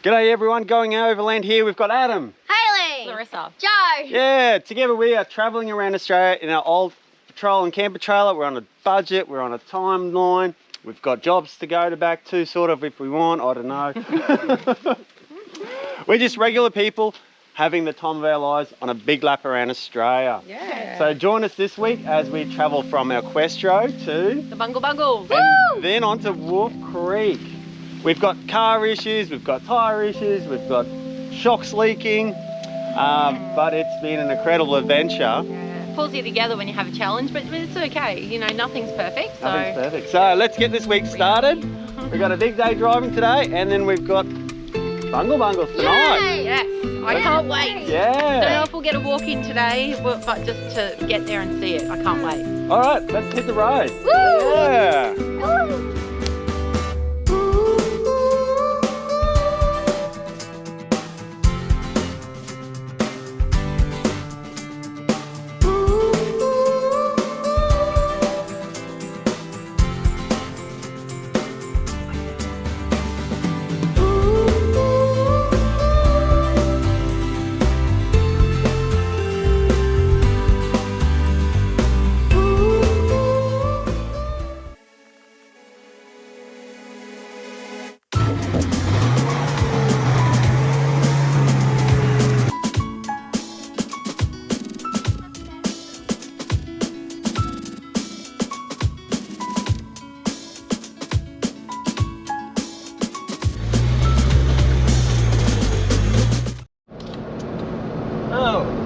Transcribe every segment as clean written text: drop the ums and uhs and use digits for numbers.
G'day everyone, going overland here. We've got Adam, Hayley, Larissa, Joe. Yeah, together we are travelling around Australia in our old patrol and camper trailer. We're on a budget, we're on a timeline. We've got jobs to go back to, sort of, if we want, I don't know. We're just regular people having the time of our lives on a big lap around Australia. yeah. So join us this week as we travel from our Questro to The Bungle Bungles. and then on to Wolf Creek. We've got car issues, we've got tyre issues, we've got shocks leaking, but it's been an incredible adventure. Yeah. Pulls you together when you have a challenge, but it's okay. You know, nothing's perfect. So. Nothing's perfect. So let's get this week started. We've got a big day driving today, and then we've got Bungle Bungles tonight. Yay. Yes, I can't wait. Yeah. Don't know if we'll get a walk in today, but just to get there and see it, I can't wait. All right, let's hit the road. Woo. Yeah. Woo.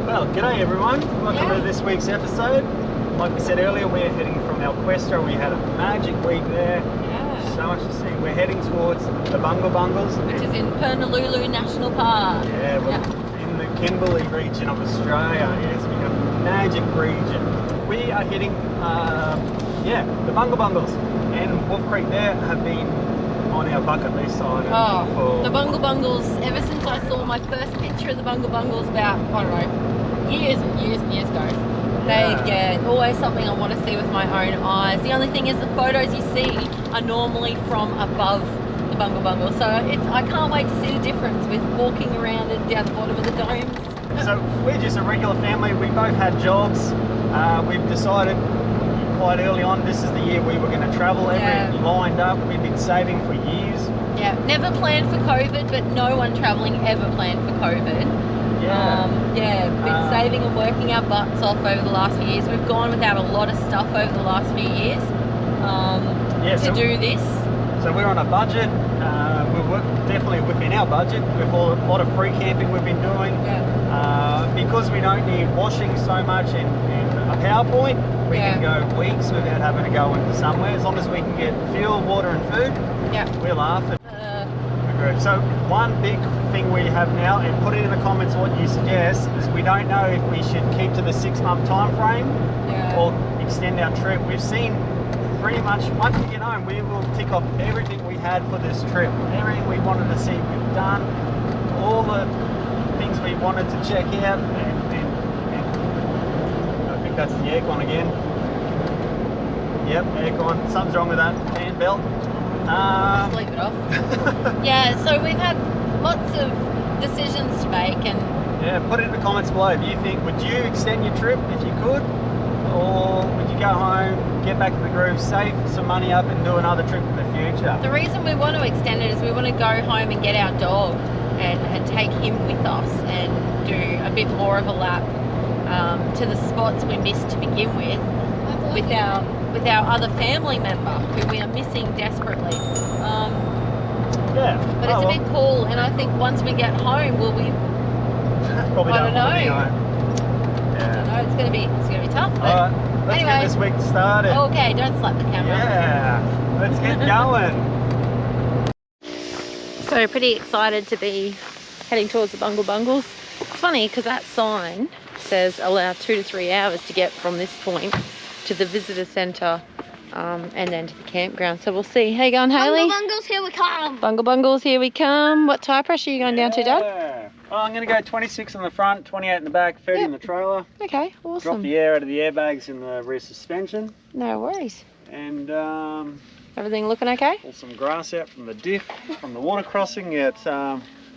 Well, g'day everyone. Welcome to this week's episode. Like we said earlier, we're heading from El Questro. We had a magic week there. Yeah. So much to see. We're heading towards the Bungle Bungles. Which is in Purnululu National Park. Yeah, we're in the Kimberley region of Australia. It's been a magic region. We are hitting, the Bungle Bungles. And Wolf Creek there have been on our bucket list item for... The Bungle Bungles, ever since I saw my first picture of the Bungle Bungles about, I don't know, years and years ago. Always something I want to see with my own eyes. The only thing is the photos you see are normally from above the Bungle Bungles. So I can't wait to see the difference with walking around and down the bottom of the domes. So we're just a regular family. We both had jobs. We've decided quite early on this is the year we were going to travel. Everything lined up. We've been saving for years. Yeah, never planned for COVID, but no one travelling ever planned for COVID. Been saving and working our butts off over the last few years. We've gone without a lot of stuff over the last few years to do this. So we're on a budget. We're definitely within our budget with a lot of free camping we've been doing. Because we don't need washing so much and a PowerPoint, we can go weeks without having to go into somewhere. As long as we can get fuel, water and food, we're laughing. So one big thing we have now, and put it in the comments what you suggest, is we don't know if we should keep to the 6-month time frame or extend our trip. We've seen pretty much, once we get home, we will tick off everything we had for this trip. Everything we wanted to see, we've done. All the things we wanted to check out, and I think that's the aircon again. Yep, aircon. Something's wrong with that fan belt. Just leave it off. So we've had lots of decisions to make, and put it in the comments below. If you think, would you extend your trip if you could, or would you go home, get back to the groove, save some money up and do another trip in the future? The reason we want to extend it is we want to go home and get our dog and take him with us and do a bit more of a lap to the spots we missed to begin with with our other family member who we are missing desperately. But it's a bit cool, and I think once we get home, will we? Probably I don't know. I don't know. It's gonna be tough. But all right, let's get this week started. Okay, don't slap the camera. Yeah, let's get going. So pretty excited to be heading towards the Bungle Bungles. It's funny because that sign says allow 2 to 3 hours to get from this point to the visitor centre and then to the campground. So we'll see. How you going, Hayley? Bungle Bungles, here we come. Bungle Bungles, here we come. What tyre pressure are you going down to, Dad? Well, I'm going to go 26 on the front, 28 in the back, 30 in the trailer. Okay, awesome. Drop the air out of the airbags in the rear suspension. No worries. And everything looking okay? pull some grass out from the diff, from the water crossing. It's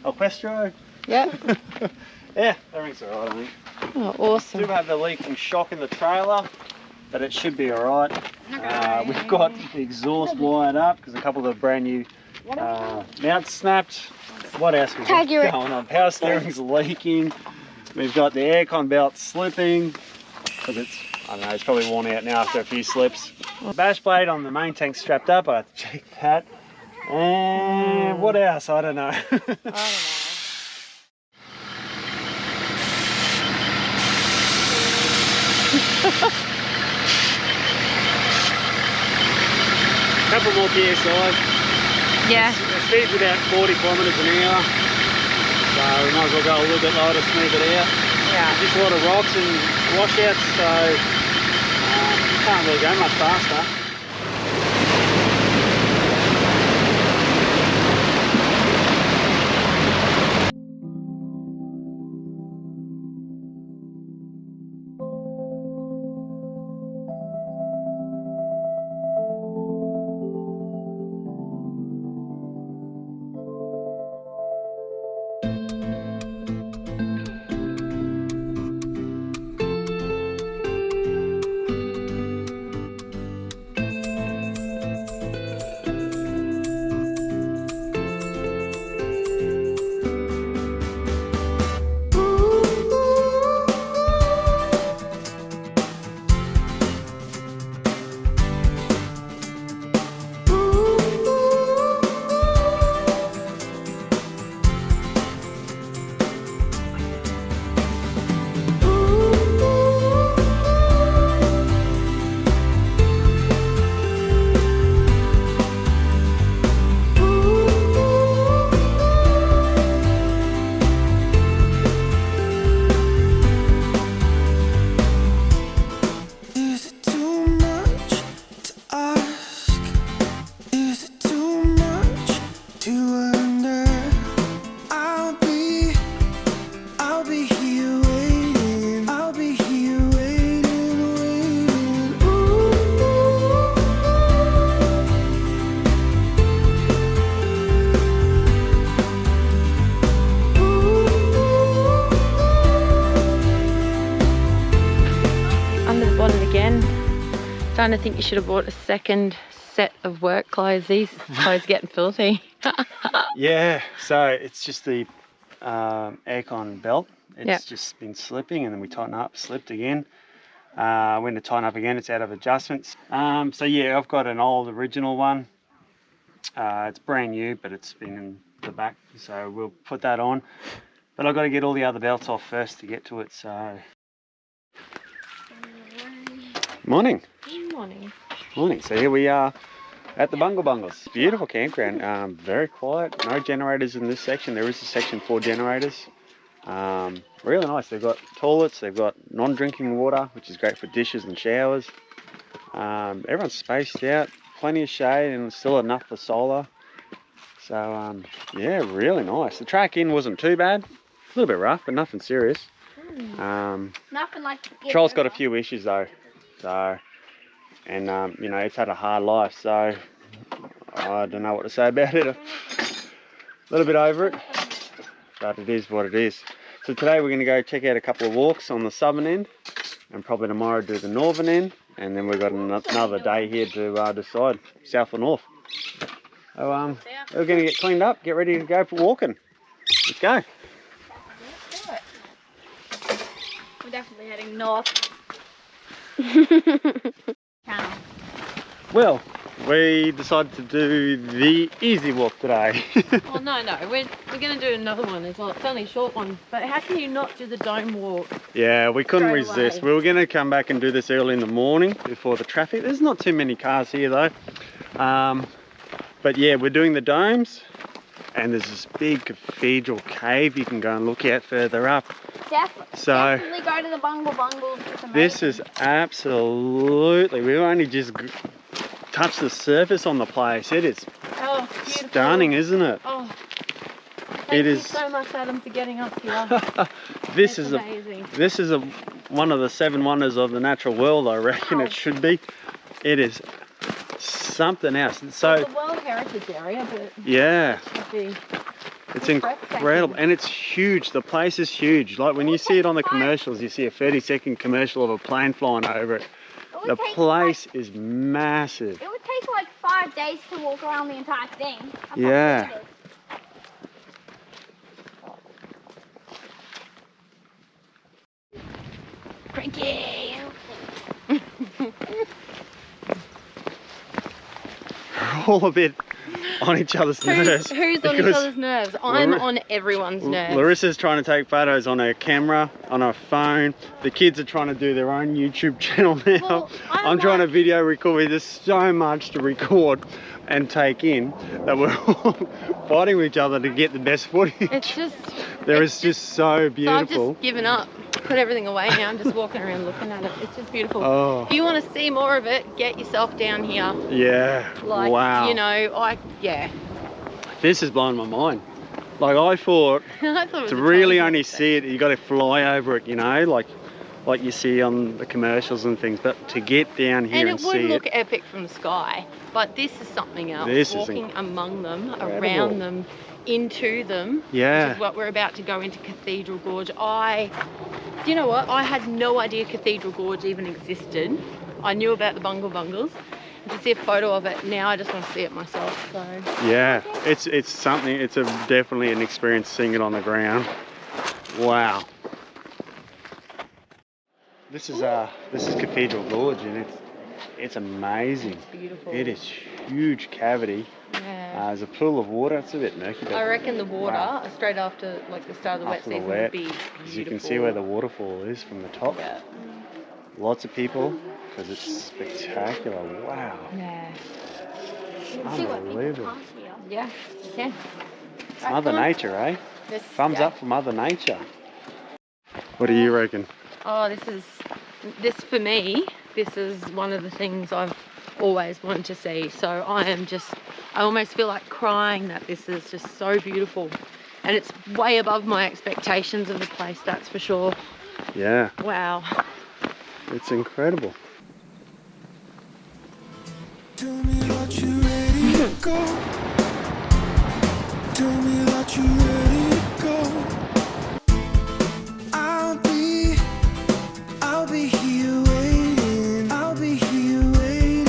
Equestro. Yep. Yeah, everything's alright, I think. Oh, awesome. Do have the leaking shock in the trailer, but it should be alright. We've got the exhaust wired up because a couple of the brand new mounts snapped. What else is going on? Power steering's leaking. We've got the aircon belt slipping because it's, I don't know, it's probably worn out now after a few slips. Bash plate on the main tank strapped up. I have to check that. And what else? I don't know. I don't know. Couple more PSI. Yeah. The speed's about 40 kilometres an hour, so we might as well go a little bit lower to smooth it out. Yeah. Just a lot of rocks and washouts, so can't really go much faster. Starting to think you should have bought a second set of work clothes. These clothes are getting filthy. Yeah, so it's just the aircon belt. It's just been slipping, and then we tighten up, slipped again. When to tighten up again, it's out of adjustments. So yeah, I've got an old original one. It's brand new, but it's been in the back, so we'll put that on. But I've got to get all the other belts off first to get to it, so... Morning. Good morning. Morning. So here we are at the Bungle Bungles. Beautiful campground. Very quiet. No generators in this section. There is a section for generators. Really nice. They've got toilets. They've got non-drinking water, which is great for dishes and showers. Everyone's spaced out. Plenty of shade and still enough for solar. So yeah, really nice. The track in wasn't too bad. A little bit rough, but nothing serious. Nothing like. Control's got a few issues though. So, and you know, it's had a hard life, so I don't know what to say about it. A little bit over it, but it is what it is. So today we're going to go check out a couple of walks on the southern end, and probably tomorrow do the northern end, and then we've got another day here to decide south or north. So we're going to get cleaned up, get ready to go for walking. Let's go. Let's do it. We're definitely heading north. Well, we decided to do the easy walk today. Oh no, we're going to do another one as well. It's only a short one, but how can you not do the dome walk? Yeah, we couldn't Straight resist. away. We were going to come back and do this early in the morning before the traffic. There's not too many cars here though. But yeah, we're doing the domes, and there's this big cathedral cave you can go and look at further up. Definitely go to the Bungle Bungles. This is absolutely, we've only just touched the surface on the place. It is stunning, isn't it? Oh, thank you so much, Adam, for getting us here. This is one of the 7 wonders of the natural world, I reckon. It should be. It is something else. So it's a World Heritage Area, but yeah, It's incredible, and it's huge. The place is huge. Like when you see it on the commercials, you see a 30-second commercial of a plane flying over it. The place is massive. It would take like 5 days to walk around the entire thing. That's Yeah. Cranky. We're all a bit on each other's nerves. Who's on each other's nerves? I'm on everyone's nerves. Larissa's trying to take photos on her camera, on her phone. The kids are trying to do their own YouTube channel now. Well, I'm trying to video record. There's so much to record and take in that we're all fighting with each other to get the best footage. It's just... It's just so beautiful. So I've just given up. Put everything away now. I'm just walking around looking at it. It's just beautiful. Oh. If you want to see more of it, get yourself down here. Yeah. Like, wow. you know, yeah. This is blowing my mind. Like I thought, to really only see it, you got to fly over it, you know, like you see on the commercials and things. But to get down here and see it. And it would look epic from the sky, but this is something else. This walking among them, incredible. around them, into them. Yeah. Which is what we're about to go into Cathedral Gorge. Do you know what? I had no idea Cathedral Gorge even existed. I knew about the Bungle Bungles. And to see a photo of it now, I just want to see it myself. So yeah, it's something. It's definitely an experience seeing it on the ground. Wow. This is Cathedral Gorge, and it's amazing. It's beautiful. It is huge cavity. Yeah. There's a pool of water. It's a bit murky. But I reckon the water, wow. straight after like the start of the wet After the season, wet, would be beautiful. as you can see where the waterfall is from the top. Yeah. Lots of people, because it's spectacular. Wow. Yeah. You can see what people Unbelievable. can't see. Yeah, you can. It's Mother Nature, eh? Thumbs up for Mother Nature. What do you reckon? Oh, this for me, this is one of the things I've always wanted to see. So I almost feel like crying that this is just so beautiful. And it's way above my expectations of the place, that's for sure. Yeah. Wow. It's incredible. Tell me that you ready to go. Tell me that you ready to go. I'll be here waiting. I'll be here waiting, waiting.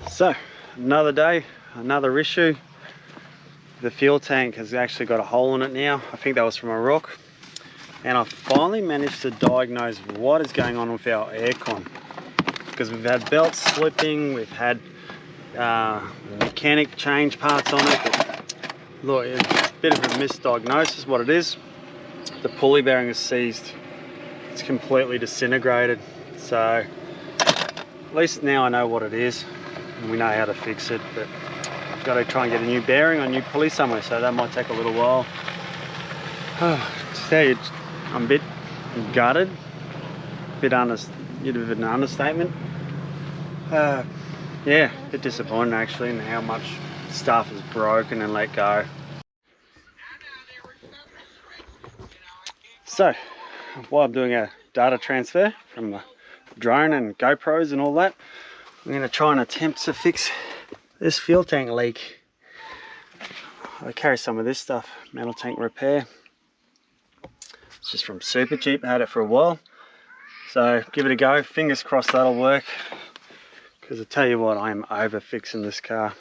So, another day, another issue. The fuel tank has actually got a hole in it now. I think that was from a rock. And I finally managed to diagnose what is going on with our aircon. Because we've had belts slipping, we've had mechanic change parts on it. But look, it's a bit of a misdiagnosis, what it is. The pulley bearing is seized. It's completely disintegrated. So, at least now I know what it is. And we know how to fix it, but I've got to try and get a new bearing or a new pulley somewhere, so that might take a little while. To tell you, I'm a bit gutted, a bit of an understatement. Yeah, a bit disappointed actually in how much stuff is broken and let go. So, while I'm doing a data transfer from the drone and GoPros and all that, I'm going to try and attempt to fix this fuel tank leak. I carry some of this stuff, metal tank repair. It's just from Supercheap, had it for a while. So give it a go, fingers crossed that'll work. Because I tell you what, I am over fixing this car.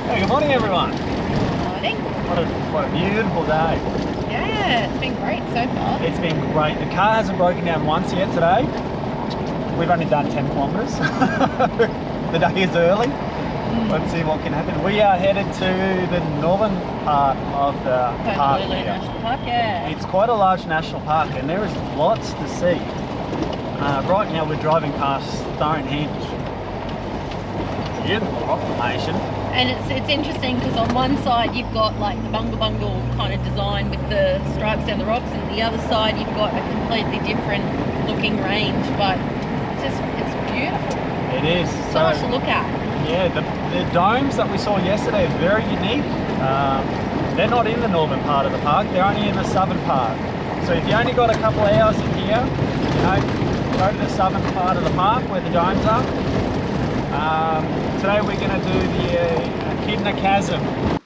Hey, good morning everyone. Morning. What a beautiful day. Yeah, it's been great so far. It's been great. The car hasn't broken down once yet today. We've only done 10 kilometres. The day is early. Let's see what can happen. We are headed to the northern part of the park Purnululu here. National Park, yeah. It's quite a large national park and there is lots to see. Right now we're driving past Stonehenge. Beautiful rock formation. And it's interesting because on one side you've got like the Bungle Bungle kind of design with the stripes down the rocks, and the other side you've got a completely different looking range, but it's beautiful. It is. So much to look at. Yeah, the domes that we saw yesterday is very unique. They're not in the northern part of the park, they're only in the southern part. So if you only got a couple of hours in here, you know, go to the southern part of the park where the domes are. Today we're going to do the Echidna Chasm. I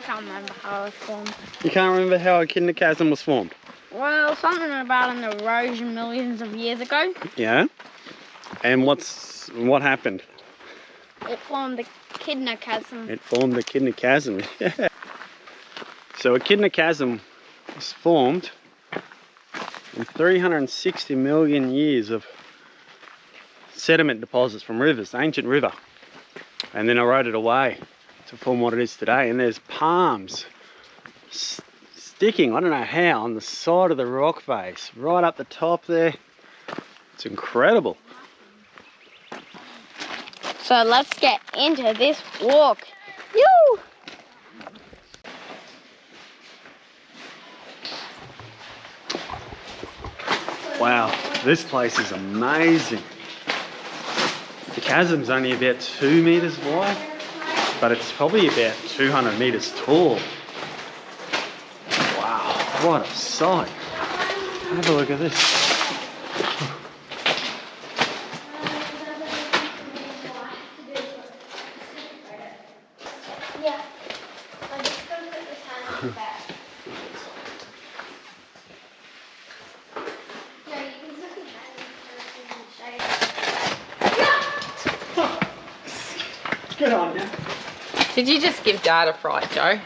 can't remember how it was formed. You can't remember how Echidna Chasm was formed? Well, something about an erosion millions of years ago. Yeah. And what happened? It formed the Echidna Chasm. It formed the Echidna Chasm. Yeah. So Echidna Chasm was formed in 360 million years of sediment deposits from rivers, ancient river, and then eroded away to form what it is today. And there's palms sticking, I don't know how, on the side of the rock face, right up the top there. It's incredible. So let's get into this walk. Yoo! Wow, this place is amazing. The chasm's only about 2 meters wide, but it's probably about 200 meters tall. Wow, what a sight. Have a look at this. Yeah. I'm just going to put this hand back. Yeah, you can put your hand in the Good on you. Did you just give Dad a fright, Joe?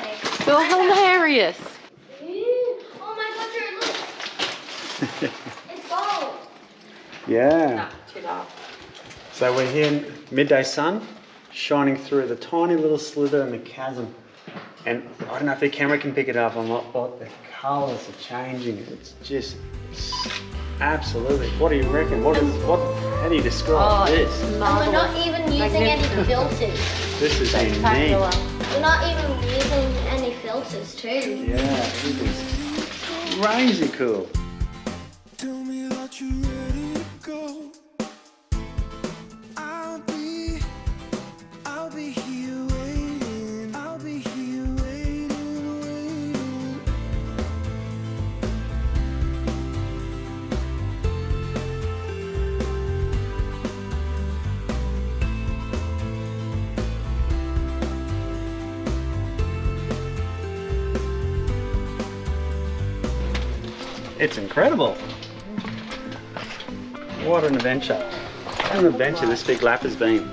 shade. You're hilarious. Oh my god, look. It's gold. Yeah. Too dark. So we're here in midday sun, shining through the tiny little slither in the chasm. And I don't know if the camera can pick it up or not, but the colours are changing. It's just absolutely. What do you reckon? How do you describe this? And we're not even using any filters. This is unique. We're not even using any filters too. Yeah, it is crazy cool. Tell me that you're ready to go. I'll be here waiting. I'll be here waiting, waiting. It's incredible. What an adventure. What an adventure this big lap has been.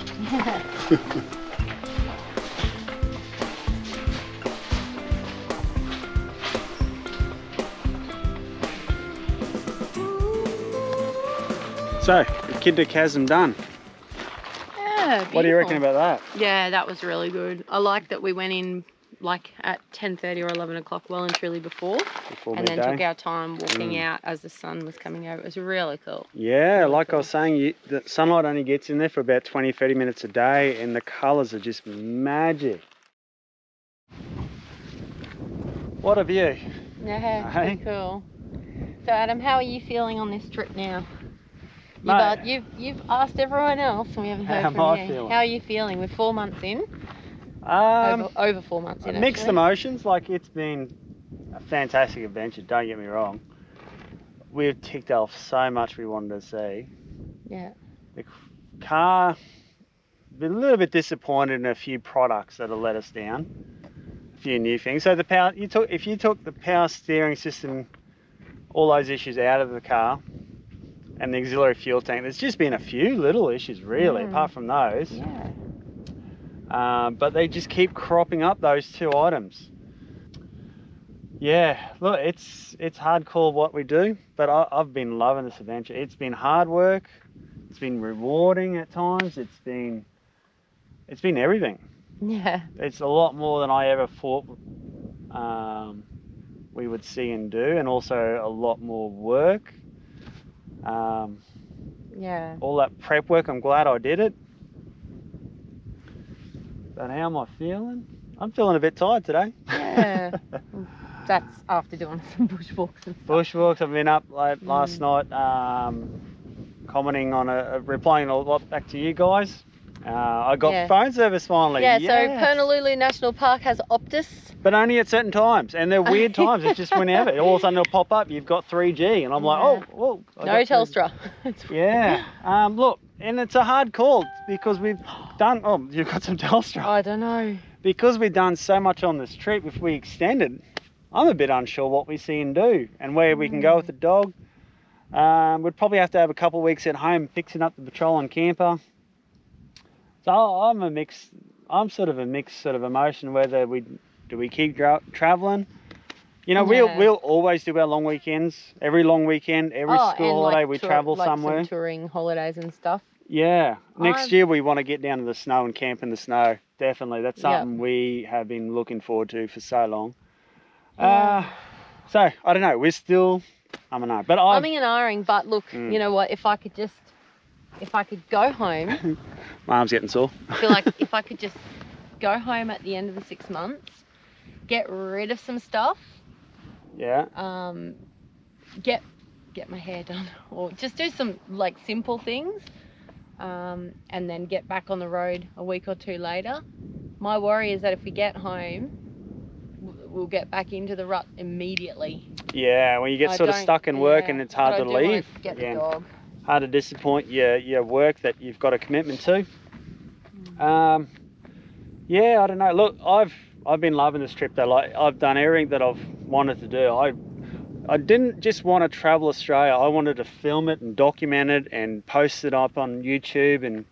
So, Echidna Chasm done. Yeah, What do you reckon beautiful. about that? Yeah, that was really good. I like that we went in like at 10:30 or 11 o'clock, well and truly before, Before and then midday? took our time walking out as the sun was coming over. It was really cool. Yeah, like I was saying, the sunlight only gets in there for about 20-30 minutes a day and the colours are just magic. What a view. Yeah, Hey? pretty cool. So Adam, how are you feeling on this trip now? You've asked everyone else and we haven't heard How from am I you. feeling? How are you feeling? We're 4 months in. Over 4 months in, Mixed actually. emotions. Like, it's been a fantastic adventure, don't get me wrong. We've ticked off so much we wanted to see. Yeah. The car, been a little bit disappointed in a few products that have let us down. A few new things. So the power, if you took the power steering system, all those issues out of the car, and the auxiliary fuel tank, there's just been a few little issues really, apart from those. Yeah. But they just keep cropping up, those two items. Yeah, look, it's hardcore what we do, but I've been loving this adventure. It's been hard work, it's been rewarding at times, it's been everything. Yeah. It's a lot more than I ever thought we would see and do, and also a lot more work. Yeah. All that prep work, I'm glad I did it. But how am I feeling? I'm feeling a bit tired today. Yeah. That's after doing some bushwalks and stuff. Bushwalks, I've been up late last night, commenting on replying a lot back to you guys. I got phone service finally. Yeah, yes. So Purnululu National Park has Optus. But only at certain times, and they're weird times. It's just whenever. All of a sudden it'll pop up, you've got 3G, and I'm like, oh, whoa. No Telstra. Yeah. Look, and it's a hard call because we've done, oh, you've got some Telstra. I don't know. Because we've done so much on this trip, if we extended, I'm a bit unsure what we see and do and where we can go with the dog. We'd probably have to have a couple of weeks at home fixing up the patrol and camper. So I'm sort of a mixed emotion whether we keep traveling. You know, we'll always do our long weekends. Every long weekend, every school holiday, we travel somewhere. Some touring holidays and stuff. Yeah. Next year we want to get down to the snow and camp in the snow. Definitely. That's something we have been looking forward to for so long. So I don't know. We're still, I don't know. But I'm and ahhing. But look, you know what? If I could go home. My arm's getting sore. I feel like if I could just go home at the end of the 6 months, get rid of some stuff. Yeah. Get my hair done, or just do some like simple things, and then get back on the road a week or two later. My worry is that if we get home, we'll get back into the rut immediately. Yeah, when you get sort of stuck in work and it's hard to leave. Get the dog. Hard to disappoint your work that you've got a commitment to. Yeah, I don't know. Look, I've been loving this trip though. Like, I've done everything that I've wanted to do. I didn't just want to travel Australia. I wanted to film it and document it and post it up on YouTube, and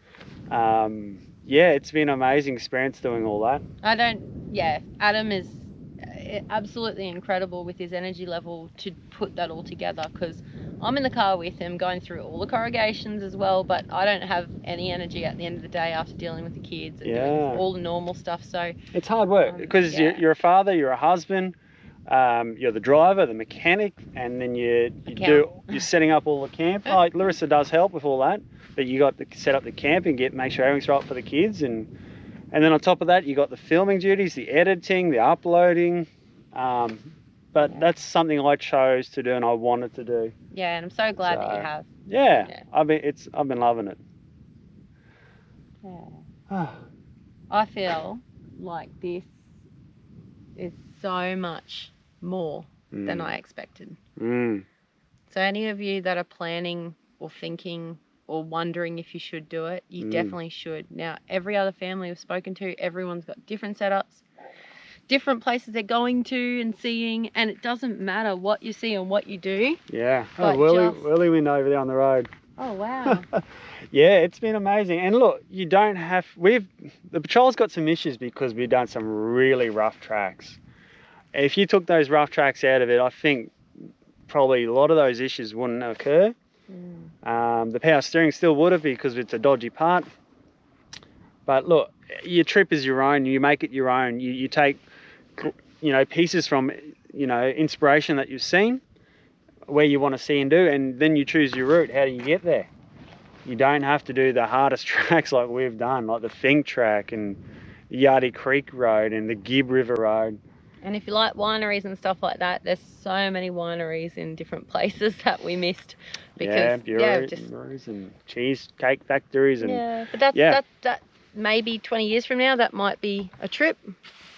yeah, it's been an amazing experience doing all that. Adam is absolutely incredible with his energy level to put that all together, because I'm in the car with him going through all the corrugations as well, but I don't have any energy at the end of the day after dealing with the kids and doing all the normal stuff. So it's hard work because you're a father, you're a husband, you're the driver, the mechanic, and then you're setting up all the camp. Like Larissa does help with all that, but you got to set up the camp and make sure everything's right for the kids, and then on top of that you got the filming duties, the editing, the uploading. But that's something I chose to do and I wanted to do. Yeah, and I'm so glad that you have. Yeah. I've been loving it. Yeah. I feel like this is so much more than I expected. So any of you that are planning or thinking or wondering if you should do it, you definitely should. Now, every other family we've spoken to, everyone's got different setups, different places they're going to and seeing, and it doesn't matter what you see and what you do. Yeah. Oh, Willie went over there on the road. Oh, wow. Yeah, it's been amazing. And look, the patrol's got some issues because we've done some really rough tracks. If you took those rough tracks out of it, I think probably a lot of those issues wouldn't occur. The power steering still would have, because it's a dodgy part. But look, your trip is your own. You make it your own. You take, pieces from, inspiration that you've seen, where you want to see and do, and then you choose your route. How do you get there? You don't have to do the hardest tracks like we've done, like the Fink track and the Yardie Creek Road and the Gibb River Road. And if you like wineries and stuff like that, there's so many wineries in different places that we missed. Because, breweries and cheesecake factories. And but that maybe 20 years from now, that might be a trip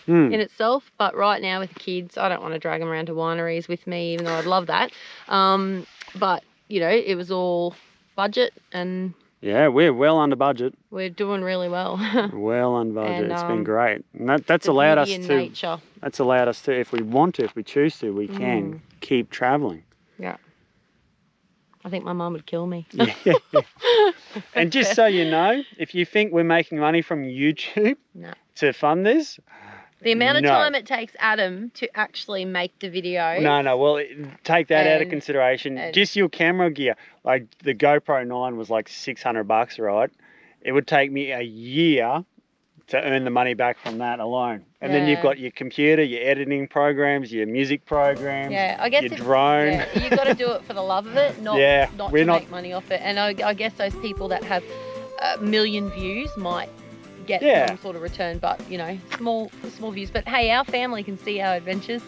Hmm. in itself. But right now with the kids, I don't want to drag them around to wineries with me, even though I'd love that. But, you know, it was all budget and... Yeah, we're well under budget. We're doing really well. Well under budget. And, it's been great. And that's the allowed us beauty in to... nature. That's allowed us to, if we want to, if we choose to, we can keep travelling. Yeah. I think my mum would kill me. Yeah. And just so you know, if you think we're making money from YouTube to fund this... The amount of time it takes Adam to actually make the video. No, well, take that out of consideration. Just your camera gear. Like the GoPro 9 was like $600, right? It would take me a year to earn the money back from that alone. And then you've got your computer, your editing programs, your music programs, I guess your drone. Yeah, you've got to do it for the love of it, not to make money off it. And I guess those people that have a million views might get some sort of return, but you know, small views. But hey, our family can see our adventures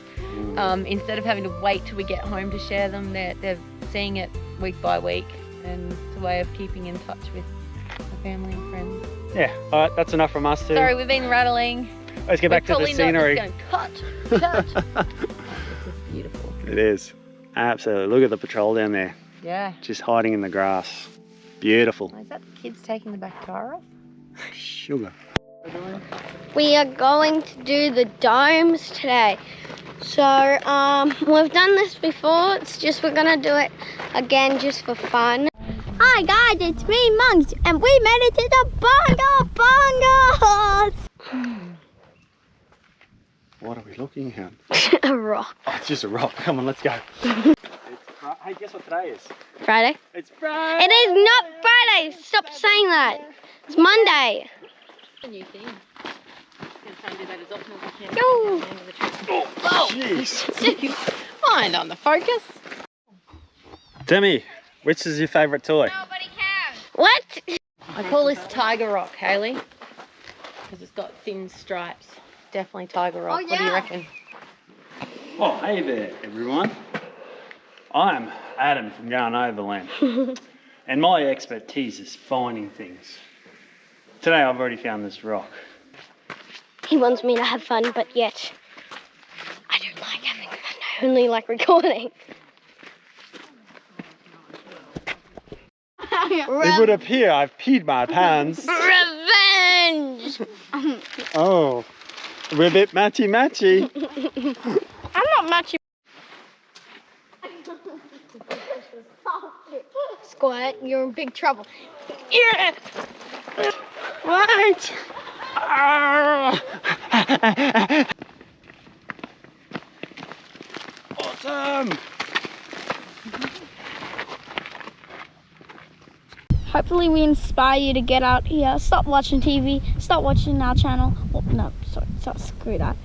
instead of having to wait till we get home to share them. They're seeing it week by week, and it's a way of keeping in touch with our family and friends. Yeah, all right, that's enough from us too. Sorry, we've been rattling. Let's get back to the scenery. Going, cut. This is beautiful. It is, absolutely. Look at the patrol down there. Yeah. Just hiding in the grass. Beautiful. Is that the kids taking the back tire off? Sugar. We are going to do the domes today. So we've done this before. It's just we're gonna do it again just for fun. Hi guys, it's me, Monks, and we made it to the Bungle Bungles. What are we looking at? A rock. Oh, it's just a rock. Come on, let's go. Hey, guess what today is? Friday. It's Friday. It is not Friday. Stop saying that. It's Monday. A new thing. I'm gonna try and do that as often as I can. Yo. Oh, jeez. Mind on the focus. Demi, which is your favourite toy? Nobody cares. What? I call this Tiger Rock, Hayley, because it's got thin stripes. Definitely Tiger Rock. Oh, yeah. What do you reckon? Oh, hey there, everyone. I'm Adam from Going Overland, and my expertise is finding things. Today I've already found this rock. He wants me to have fun, but yet I don't like having fun. I only like recording. It would appear I've peed my pants. Revenge! Oh, we're a bit matchy-matchy. I'm not matchy. Squirt, you're in big trouble. Yeah. Right. Awesome. Hopefully we inspire you to get out here. Stop watching TV. Stop watching our channel. Oh, no, sorry, screw that.